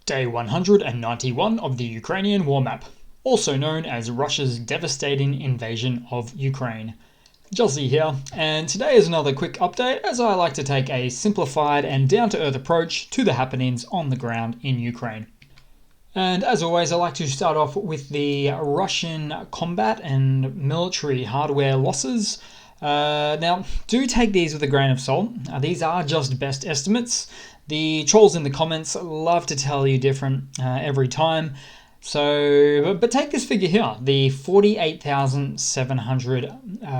Day 191 of the Ukrainian war map, also known as Russia's devastating invasion of Ukraine. Joszy here, and today is another quick update as I like to take a simplified and down-to-earth approach to the happenings on the ground in Ukraine. And as always, I like to start off with the Russian combat and military hardware losses. Now, do take these with a grain of salt. These are just best estimates. The trolls in the comments love to tell you different every time. So, but take this figure here, the 48,700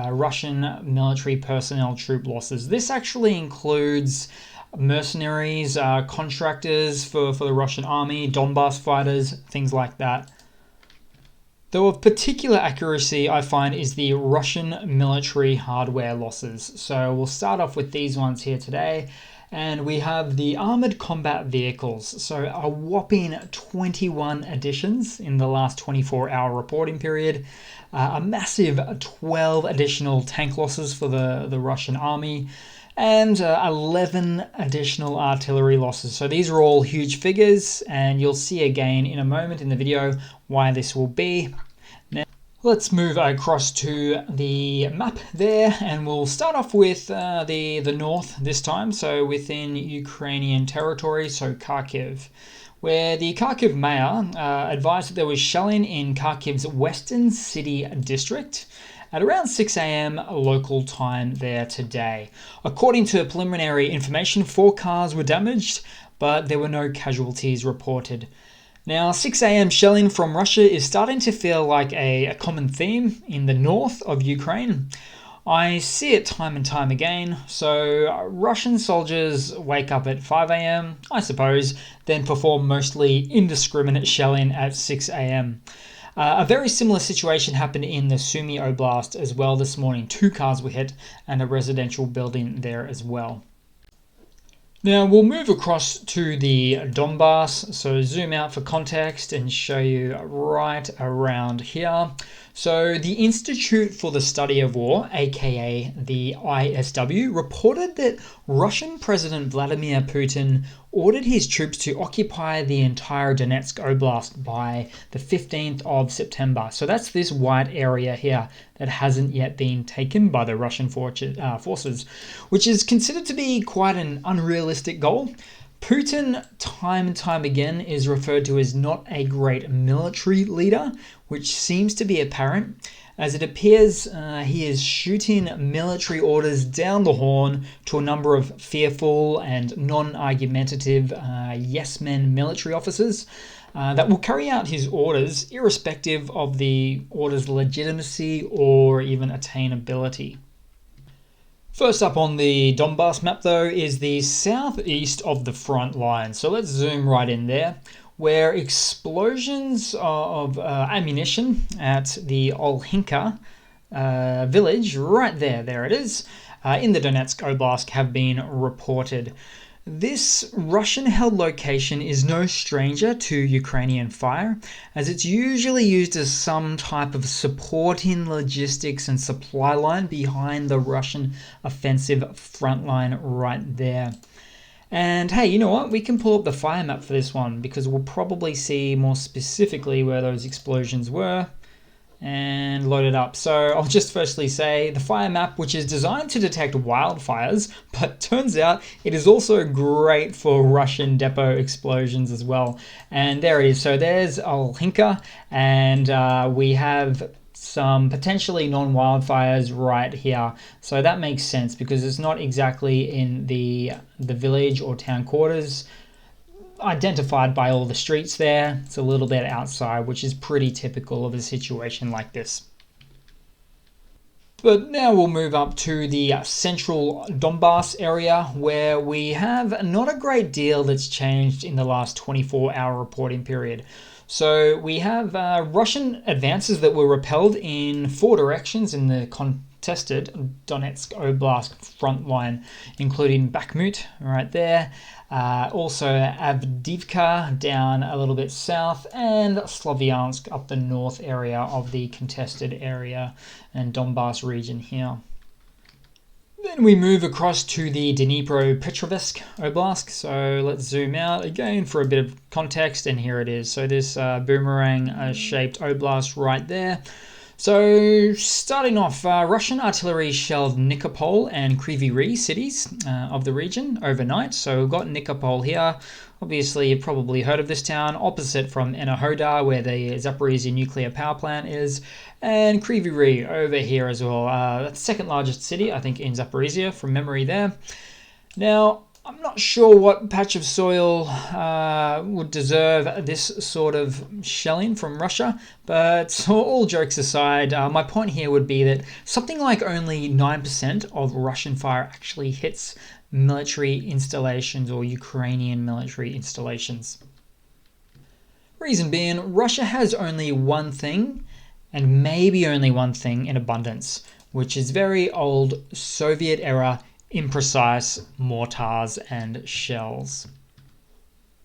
Russian military personnel troop losses. This actually includes mercenaries, contractors for the Russian army, Donbass fighters, things like that. Though of particular accuracy, I find, is the Russian military hardware losses. So we'll start off with these ones here today. And we have the armored combat vehicles. So a whopping 21 additions in the last 24-hour reporting period. A massive 12 additional tank losses for the Russian army. And 11 additional artillery losses. So these are all huge figures, and you'll see again in a moment in the video why this will be. Now, let's move across to the map there, and we'll start off with the north this time, so within Ukrainian territory, so Kharkiv, where the Kharkiv mayor advised that there was shelling in Kharkiv's western city district at around 6 a.m. local time there today. According to preliminary information, 4 cars were damaged, but there were no casualties reported. Now, 6 a.m. shelling from Russia is starting to feel like a common theme in the north of Ukraine. I see it time and time again. So Russian soldiers wake up at 5 a.m., I suppose, then perform mostly indiscriminate shelling at 6 a.m. A very similar situation happened in the Sumy Oblast as well this morning. 2 cars were hit and a residential building there as well. Now we'll move across to the Donbass, so zoom out for context and show you right around here. So the Institute for the Study of War, aka the ISW, reported that Russian President Vladimir Putin ordered his troops to occupy the entire Donetsk Oblast by the 15th of September. So that's this white area here that hasn't yet been taken by the Russian forces, which is considered to be quite an unrealistic goal. Putin, time and time again, is referred to as not a great military leader, which seems to be apparent, as it appears he is shooting military orders down the horn to a number of fearful and non-argumentative yes-men military officers that will carry out his orders irrespective of the order's legitimacy or even attainability. First up on the Donbass map, though, is the southeast of the front line. So let's zoom right in there, where explosions of ammunition at the Olhinka village, right there it is, in the Donetsk Oblast have been reported. This Russian-held location is no stranger to Ukrainian fire, as it's usually used as some type of supporting logistics and supply line behind the Russian offensive front line right there. And hey, you know what? We can pull up the fire map for this one because we'll probably see more specifically where those explosions were and load it up. So I'll just firstly say the fire map, which is designed to detect wildfires, but turns out it is also great for Russian depot explosions as well. And there it is. So there's Olhinka, and we have some potentially non-wildfires right here. So that makes sense because it's not exactly in the village or town quarters identified by all the streets there. It's a little bit outside, which is pretty typical of a situation like this. But now we'll move up to the central Donbass area, where we have not a great deal that's changed in the last 24-hour reporting period. So we have Russian advances that were repelled in 4 directions in the contested Donetsk Oblast front line, including Bakhmut right there, also Avdiivka down a little bit south, and Slavyansk up the north area of the contested area and Donbass region here. Then we move across to the Dnipropetrovsk Oblast. So let's zoom out again for a bit of context, and here it is. So this boomerang-shaped oblast right there. So starting off, Russian artillery shelled Nikopol and Kryvyi Rih cities of the region overnight. So we've got Nikopol here. Obviously, you've probably heard of this town, opposite from Enerhoda, where the Zaporizia nuclear power plant is, and Kryvyi Rih over here as well. That's the second largest city, I think, in Zaporizia, from memory there. Now, I'm not sure what patch of soil would deserve this sort of shelling from Russia, but all jokes aside, my point here would be that something like only 9% of Russian fire actually hits military installations or Ukrainian military installations. Reason being, Russia has only one thing, and maybe only one thing in abundance, which is very old Soviet-era imprecise mortars and shells.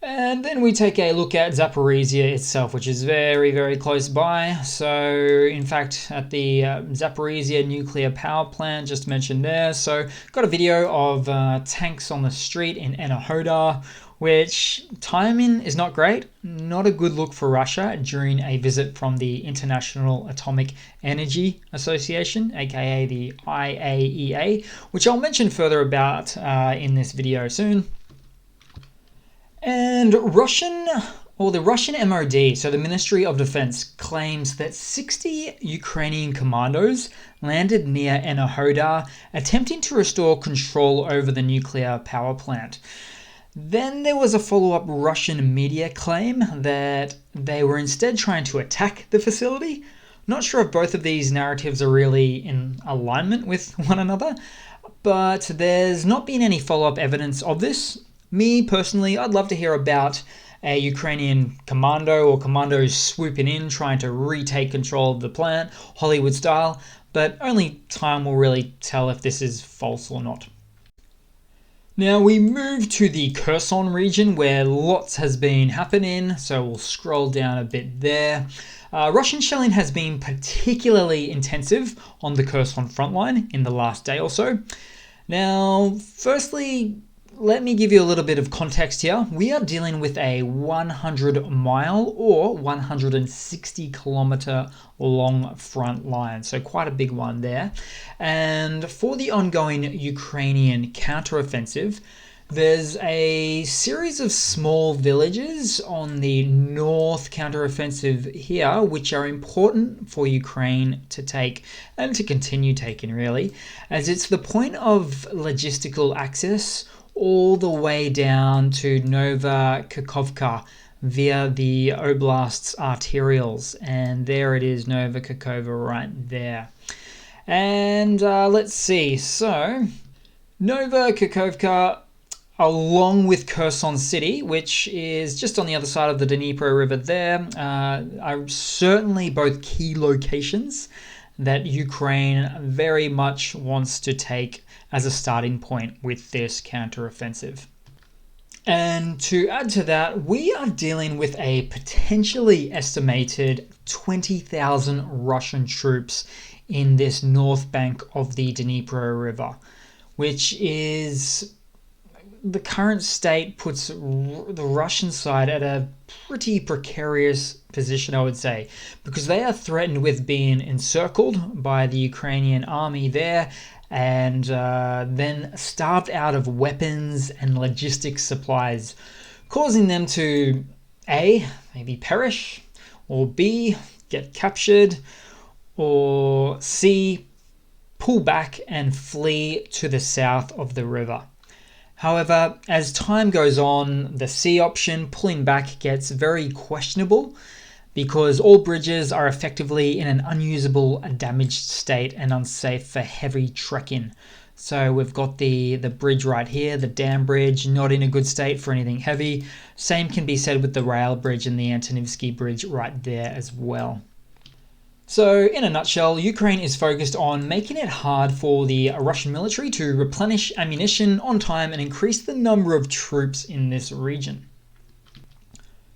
And then we take a look at Zaporizia itself, which is very, very close by. So, in fact, at the Zaporizia nuclear power plant, just mentioned there. So, got a video of tanks on the street in Enerhoda, which timing is not great. Not a good look for Russia during a visit from the International Atomic Energy Association, aka the IAEA, which I'll mention further about in this video soon. And the Russian MOD, so the Ministry of Defense, claims that 60 Ukrainian commandos landed near Enerhoda, attempting to restore control over the nuclear power plant. Then there was a follow-up Russian media claim that they were instead trying to attack the facility. Not sure if both of these narratives are really in alignment with one another, but there's not been any follow-up evidence of this. Me, personally, I'd love to hear about a Ukrainian commando or commandos swooping in, trying to retake control of the plant, Hollywood style, but only time will really tell if this is false or not. Now we move to the Curson region where lots has been happening, so we'll scroll down a bit there. Russian shelling has been particularly intensive on the Curson frontline in the last day or so. Now, firstly, let me give you a little bit of context here. We are dealing with a 100-mile or 160-kilometer long front line, so quite a big one there. And for the ongoing Ukrainian counteroffensive, there's a series of small villages on the north counteroffensive here, which are important for Ukraine to take and to continue taking, really, as it's the point of logistical access all the way down to Nova Kakhovka via the Oblast's arterials. And there it is, Nova Kakhovka right there. And let's see, so Nova Kakhovka, along with Kherson City, which is just on the other side of the Dnipro River there, are certainly both key locations that Ukraine very much wants to take as a starting point with this counteroffensive. And to add to that, we are dealing with a potentially estimated 20,000 Russian troops in this north bank of the Dnipro River, which is, the current state puts the Russian side at a pretty precarious position, I would say, because they are threatened with being encircled by the Ukrainian army there, and then starved out of weapons and logistics supplies, causing them to A, maybe perish, or B, get captured, or C, pull back and flee to the south of the river. However, as time goes on, the C option, pulling back, gets very questionable, because all bridges are effectively in an unusable, damaged state and unsafe for heavy trekking. So we've got the bridge right here, the dam bridge, not in a good state for anything heavy. Same can be said with the rail bridge and the Antonivsky bridge right there as well. So in a nutshell, Ukraine is focused on making it hard for the Russian military to replenish ammunition on time and increase the number of troops in this region.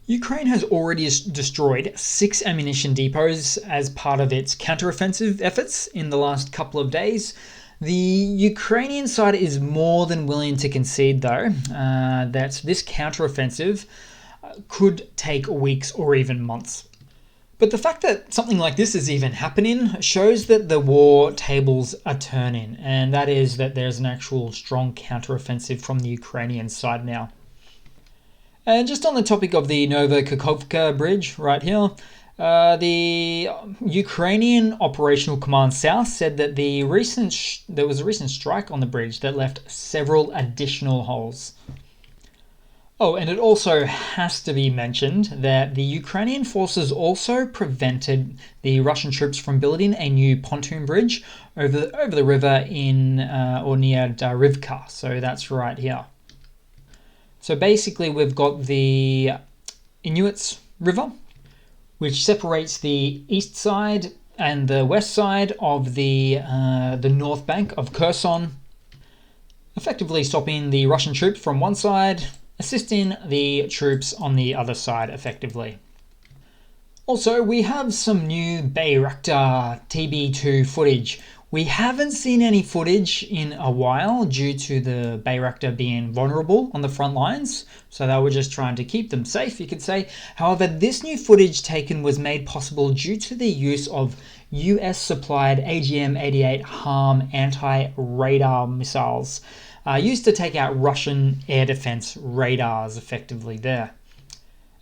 Ukraine has already destroyed 6 ammunition depots as part of its counteroffensive efforts in the last couple of days. The Ukrainian side is more than willing to concede, though, that this counteroffensive could take weeks or even months. But the fact that something like this is even happening shows that the war tables are turning, and that is that there's an actual strong counteroffensive from the Ukrainian side now. And just on the topic of the Novokakhovka bridge right here, the Ukrainian Operational Command South said that there was a recent strike on the bridge that left several additional holes. Oh, and it also has to be mentioned that the Ukrainian forces also prevented the Russian troops from building a new pontoon bridge over the river in or near Darivka. So that's right here. So basically, we've got the Inuits River, which separates the east side and the west side of the north bank of Curson, effectively stopping the Russian troops from one side, assisting the troops on the other side effectively. Also, we have some new Bayraktar TB2 footage. We haven't seen any footage in a while due to the Bayraktar being vulnerable on the front lines, so they were just trying to keep them safe, you could say. However, this new footage taken was made possible due to the use of US-supplied AGM-88 HARM anti-radar missiles used to take out Russian air defense radars effectively there.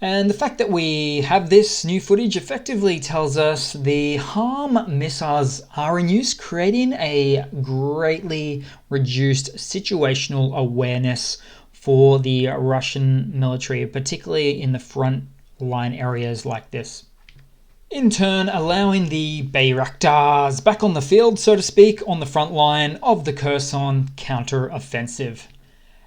And the fact that we have this new footage effectively tells us the HARM missiles are in use, creating a greatly reduced situational awareness for the Russian military, particularly in the front line areas like this. In turn, allowing the Bayraktars back on the field, so to speak, on the front line of the Curson counter-offensive.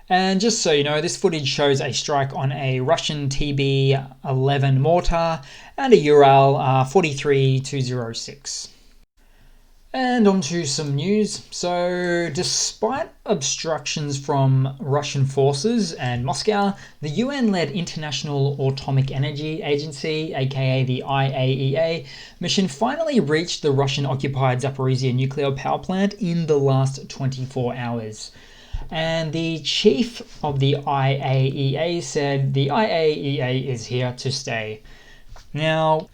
And just so you know, this footage shows a strike on a Russian TB-11 mortar and a Ural 43206. And on to some news. So, despite obstructions from Russian forces and Moscow, the UN-led International Atomic Energy Agency, aka the IAEA, mission finally reached the Russian-occupied Zaporizia nuclear power plant in the last 24 hours. And the chief of the IAEA said the IAEA is here to stay. Now,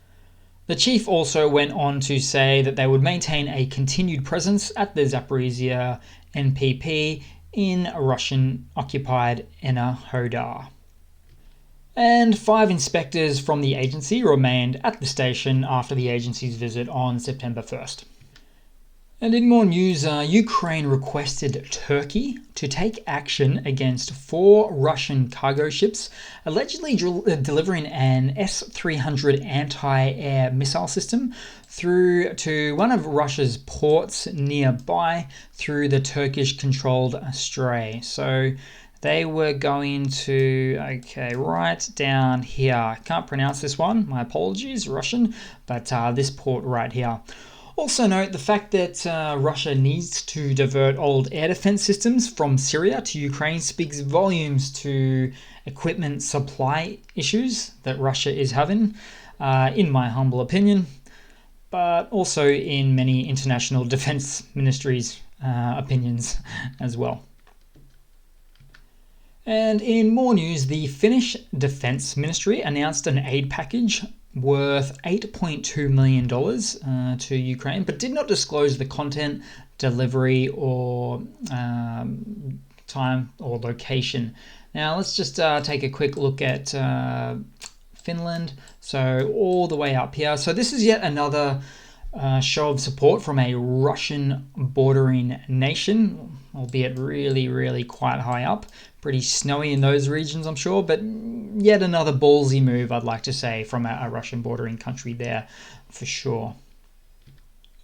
the chief also went on to say that they would maintain a continued presence at the Zaporizia NPP in Russian-occupied Enerhodar. And 5 inspectors from the agency remained at the station after the agency's visit on September 1st. And in more news, Ukraine requested Turkey to take action against 4 Russian cargo ships allegedly delivering an S-300 anti-air missile system through to one of Russia's ports nearby through the Turkish-controlled Strait. So they were going to, right down here. I can't pronounce this one, my apologies, Russian, but this port right here. Also note the fact that Russia needs to divert old air defense systems from Syria to Ukraine speaks volumes to equipment supply issues that Russia is having, in my humble opinion, but also in many international defense ministries' opinions as well. And in more news, the Finnish Defense Ministry announced an aid package worth $8.2 million to Ukraine, but did not disclose the content, delivery, or time or location. Now let's just take a quick look at Finland. So all the way up here. So this is yet another show of support from a Russian bordering nation, albeit really, really quite high up. Pretty snowy in those regions, I'm sure, but yet another ballsy move, I'd like to say, from a Russian bordering country there, for sure.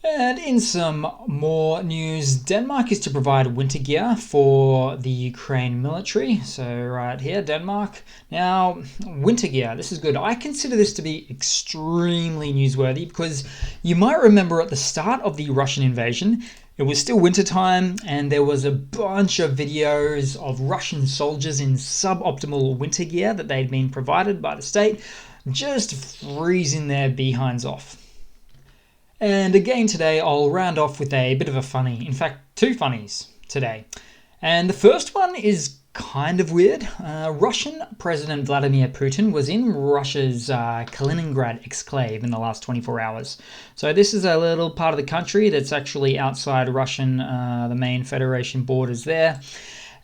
And in some more news, Denmark is to provide winter gear for the Ukraine military. So right here, Denmark. Now, winter gear, this is good. I consider this to be extremely newsworthy because you might remember at the start of the Russian invasion, it was still wintertime and there was a bunch of videos of Russian soldiers in suboptimal winter gear that they'd been provided by the state, just freezing their behinds off. And again today, I'll round off with a bit of a funny. In fact, two funnies today. And the first one is kind of weird. Russian President Vladimir Putin was in Russia's Kaliningrad exclave in the last 24 hours. So this is a little part of the country that's actually outside Russian, the main Federation borders there.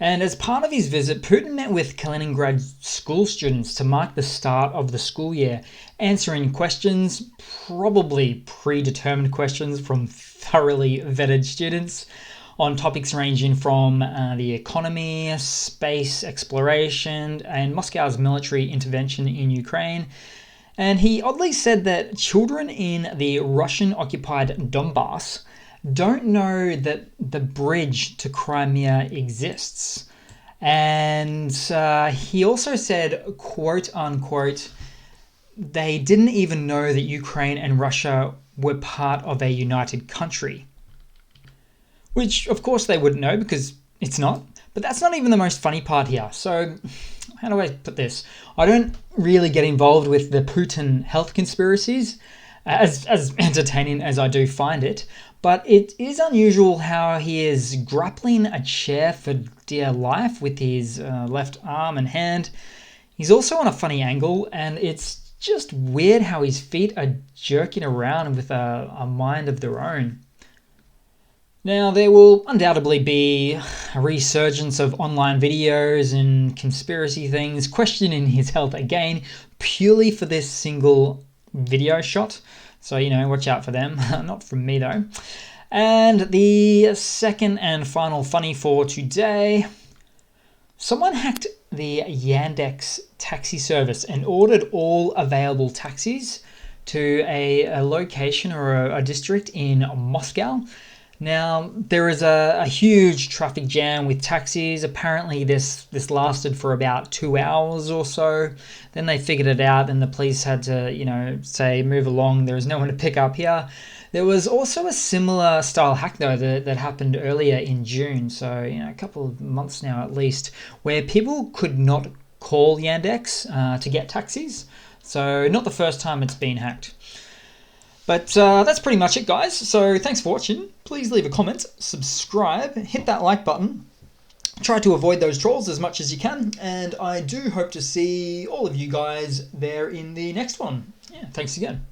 And as part of his visit, Putin met with Kaliningrad school students to mark the start of the school year, answering questions, probably predetermined questions from thoroughly vetted students, on topics ranging from the economy, space exploration, and Moscow's military intervention in Ukraine. And he oddly said that children in the Russian-occupied Donbass don't know that the bridge to Crimea exists. And he also said, quote unquote, they didn't even know that Ukraine and Russia were part of a united country. Which, of course, they wouldn't know because it's not. But that's not even the most funny part here. So, how do I put this? I don't really get involved with the Putin health conspiracies, as entertaining as I do find it. But it is unusual how he is grappling a chair for dear life with his left arm and hand. He's also on a funny angle, and it's just weird how his feet are jerking around with a mind of their own. Now, there will undoubtedly be a resurgence of online videos and conspiracy things questioning his health again, purely for this single video shot. So, watch out for them. Not from me, though. And the second and final funny for today. Someone hacked the Yandex taxi service and ordered all available taxis to a location or a district in Moscow. Now, there is a huge traffic jam with taxis. Apparently, this lasted for about 2 hours or so. Then they figured it out, and the police had to, say, move along. There is no one to pick up here. There was also a similar style hack, though, that happened earlier in June. So, a couple of months now at least, where people could not call Yandex to get taxis. So, not the first time it's been hacked. But that's pretty much it, guys. So thanks for watching. Please leave a comment, subscribe, hit that like button. Try to avoid those trolls as much as you can. And I do hope to see all of you guys there in the next one. Yeah, thanks again.